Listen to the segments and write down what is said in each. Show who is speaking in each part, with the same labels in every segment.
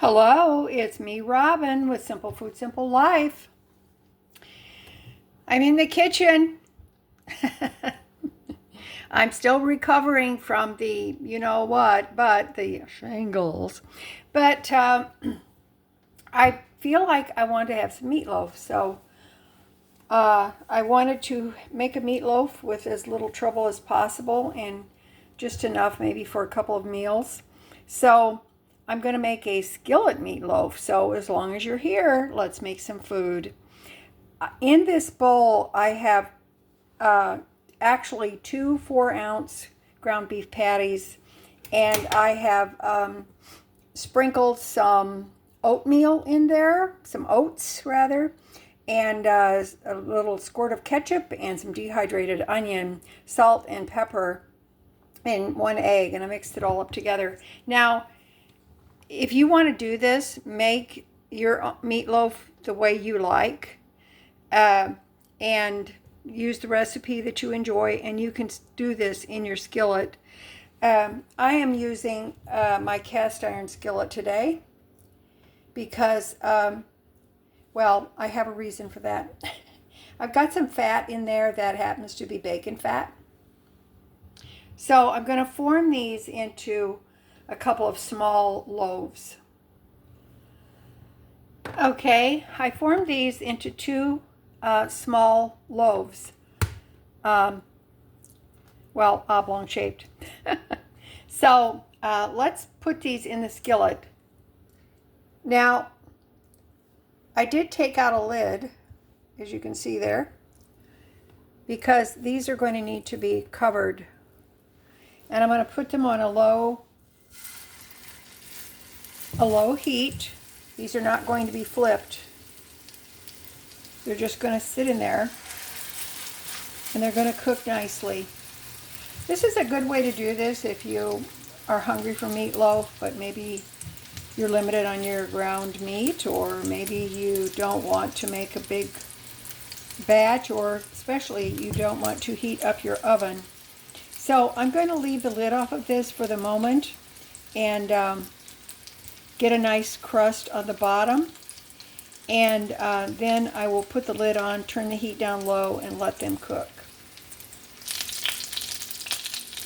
Speaker 1: Hello, it's me, Robin, with Simple Food, Simple Life. I'm in the kitchen. I'm still recovering from the, you know what, but the shingles. But I feel like I want to have some meatloaf. So I wanted to make a meatloaf with as little trouble as possible and just enough maybe for a couple of meals. So I'm going to make a skillet meatloaf. So as long as you're here, let's make some food. In this bowl, I have actually two 4-ounce ground beef patties, and I have sprinkled some oatmeal in there, some oats rather, and a little squirt of ketchup and some dehydrated onion, salt, and pepper, and 1 egg, and I mixed it all up together. Now, if you want to do this, make your meatloaf the way you like, and use the recipe that you enjoy, and you can do this in your skillet. I am using my cast iron skillet today because, well, I have a reason for that. I've got some fat in there that happens to be bacon fat. So I'm going to form these into a couple of small loaves. Okay, I formed these into two small loaves, well, oblong shaped. So let's put these in the skillet. Now, I did take out a lid, as you can see there, because these are going to need to be covered. And I'm going to put them on a low heat. These are not going to be flipped. They're just going to sit in there, and they're going to cook nicely. This is a good way to do this if you are hungry for meatloaf, but maybe you're limited on your ground meat, or maybe you don't want to make a big batch, or especially you don't want to heat up your oven. So I'm going to leave the lid off of this for the moment and get a nice crust on the bottom. And then I will put the lid on, turn the heat down low, and let them cook.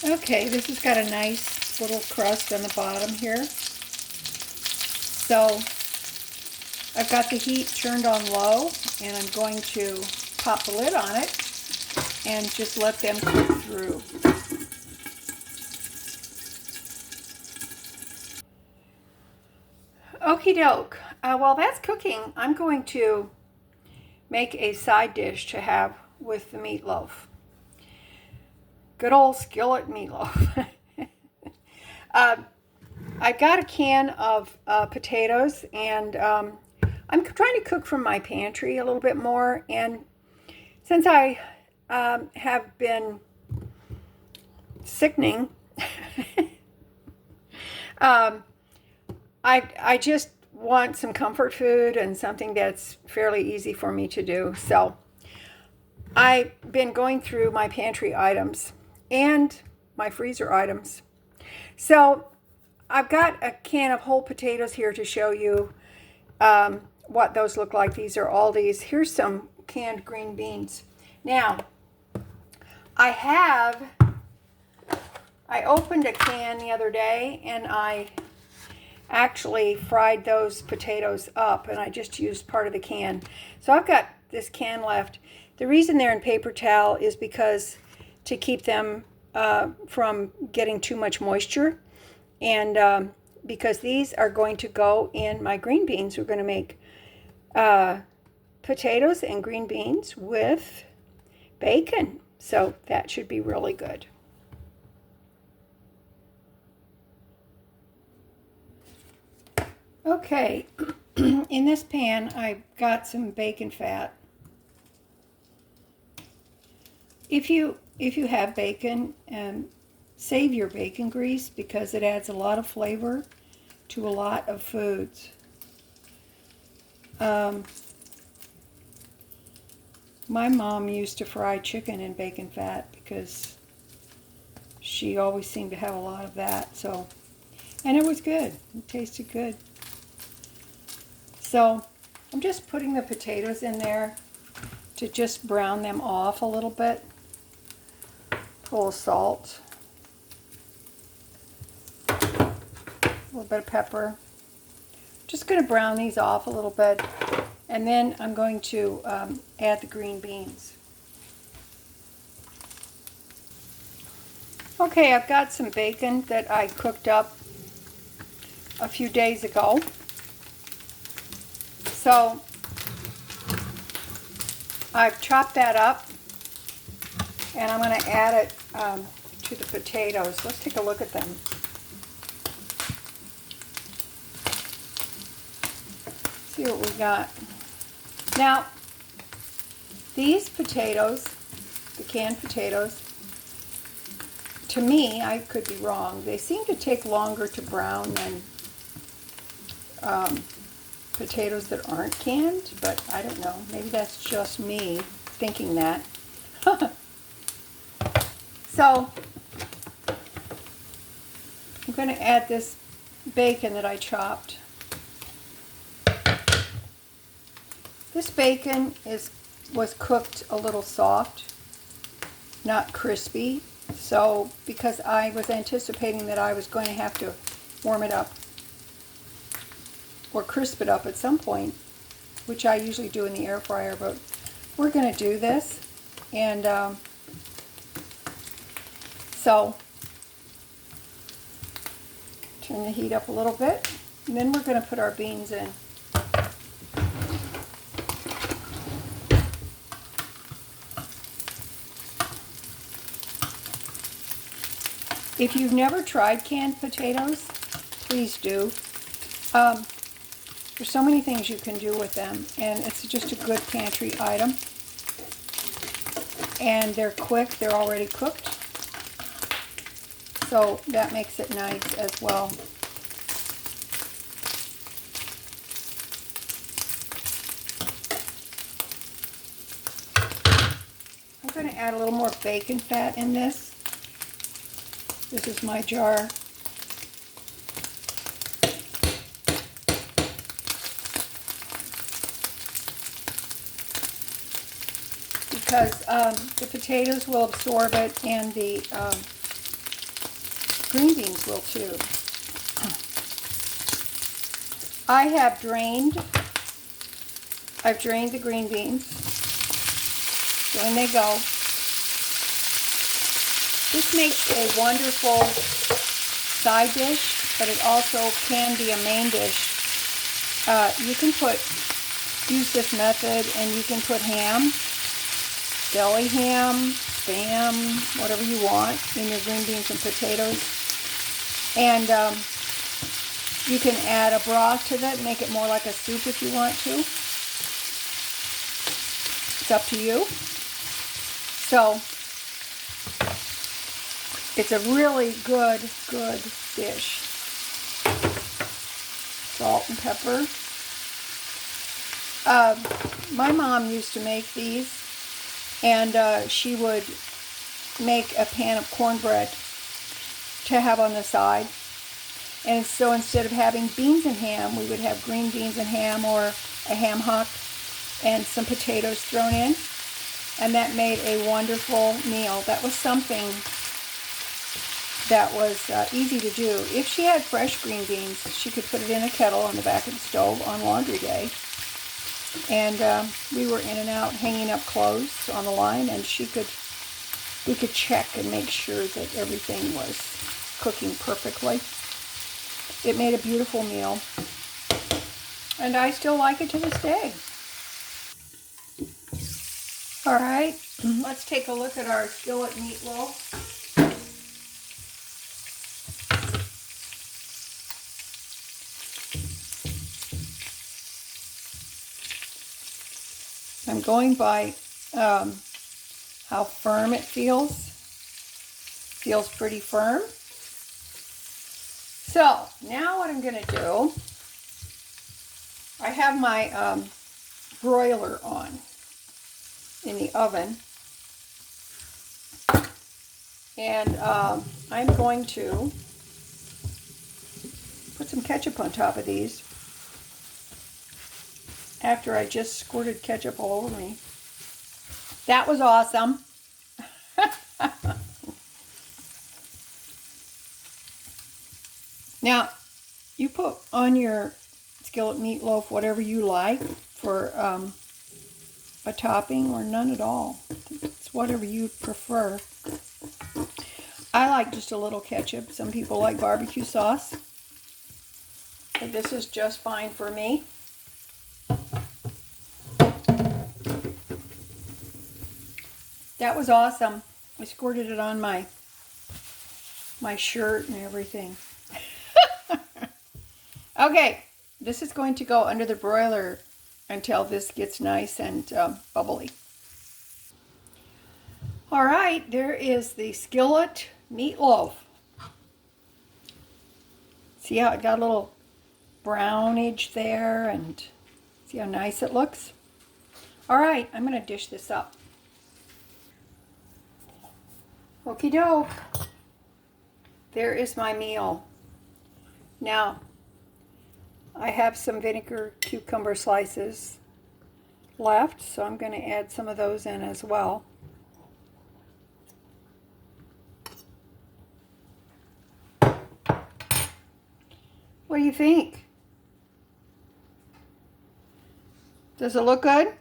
Speaker 1: Okay, this has got a nice little crust on the bottom here. So I've got the heat turned on low, and I'm going to pop the lid on it and just let them cook through. Okie doke. While that's cooking, I'm going to make a side dish to have with the meatloaf. Good old skillet meatloaf. I've got a can of potatoes, and I'm trying to cook from my pantry a little bit more. And since I have been sickening, I just want some comfort food and something that's fairly easy for me to do. So I've been going through my pantry items and my freezer items. So I've got a can of whole potatoes here to show you what those look like. These are Aldi's. Here's some canned green beans. Now, I opened a can the other day, and I actually fried those potatoes up, and I just used part of the can. So I've got this can left. The reason they're in paper towel is because to keep them from getting too much moisture, and because these are going to go in my green beans. We're going to make potatoes and green beans with bacon, so that should be really good. Okay, in this pan I've got some bacon fat. If you have bacon, save your bacon grease because it adds a lot of flavor to a lot of foods. My mom used to fry chicken in bacon fat because she always seemed to have a lot of that. So, and it was good. It tasted good. So I'm just putting the potatoes in there to just brown them off a little bit. Put a little salt, a little bit of pepper. Just going to brown these off a little bit, and then I'm going to add the green beans. Okay, I've got some bacon that I cooked up a few days ago. So I've chopped that up, and I'm going to add it to the potatoes. Let's take a look at them. See what we got. Now, these potatoes, the canned potatoes, to me, I could be wrong, they seem to take longer to brown than potatoes that aren't canned, but I don't know. Maybe that's just me thinking that. So, I'm going to add this bacon that I chopped. This bacon was cooked a little soft, not crispy. So, because I was anticipating that I was going to have to warm it up or crisp it up at some point, which I usually do in the air fryer, but we're going to do this. And so, turn the heat up a little bit, and then we're going to put our beans in. If you've never tried canned potatoes, please do. There's so many things you can do with them, and it's just a good pantry item. And they're quick, they're already cooked. So that makes it nice as well. I'm going to add a little more bacon fat in this. This is my jar. Because the potatoes will absorb it, and the green beans will too. I've drained the green beans. So in they go. This makes a wonderful side dish, but it also can be a main dish. You can use this method, and you can put ham, deli ham, Spam, whatever you want in your green beans and potatoes. And you can add a broth to that, make it more like a soup if you want to. It's up to you. So, it's a really good dish. Salt and pepper. My mom used to make these, and she would make a pan of cornbread to have on the side. And so instead of having beans and ham, we would have green beans and ham, or a ham hock and some potatoes thrown in. And that made a wonderful meal. That was something that was easy to do. If she had fresh green beans, she could put it in a kettle on the back of the stove on laundry day. And we were in and out hanging up clothes on the line, and we could check and make sure that everything was cooking perfectly. It made a beautiful meal, and I still like it to this day. All right, let's take a look at our skillet meatloaf. I'm going by how firm it feels. Feels pretty firm. So now what I'm going to do, I have my broiler on in the oven, and I'm going to put some ketchup on top of these. after I just squirted ketchup all over me. That was awesome. Now, you put on your skillet meatloaf whatever you like for a topping, or none at all. It's whatever you prefer. I like just a little ketchup. Some people like barbecue sauce. But this is just fine for me. That was awesome. I squirted it on my shirt and everything. Okay, this is going to go under the broiler until this gets nice and bubbly. All right, there is the skillet meatloaf. See how it got a little brownage there, and see how nice it looks? All right, I'm going to dish this up. Okie doke. There is my meal. Now, I have some vinegar cucumber slices left, so I'm going to add some of those in as well. What do you think? Does it look good?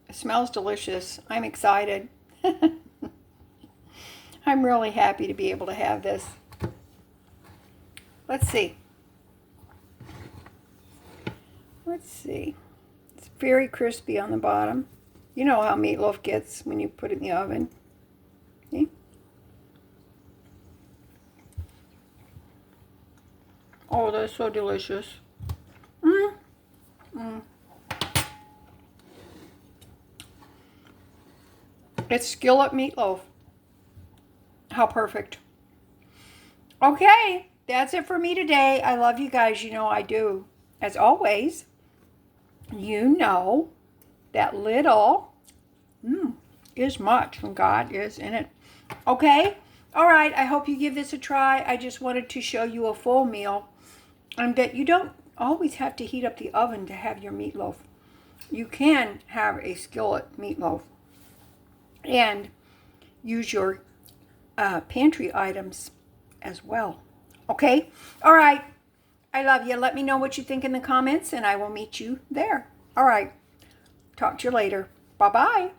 Speaker 1: It smells delicious. I'm excited. I'm really happy to be able to have this. Let's see. Let's see. It's very crispy on the bottom. You know how meatloaf gets when you put it in the oven. See? Oh, that's so delicious. It's skillet meatloaf. How perfect. Okay, that's it for me today. I love you guys. You know I do. As always, you know that little is much when God is in it. Okay? All right, I hope you give this a try. I just wanted to show you a full meal, and that you don't always have to heat up the oven to have your meatloaf. You can have a skillet meatloaf and use your pantry items as well. Okay? All right. I love you. Let me know what you think in the comments, and I will meet you there. All right. Talk to you later. Bye-bye.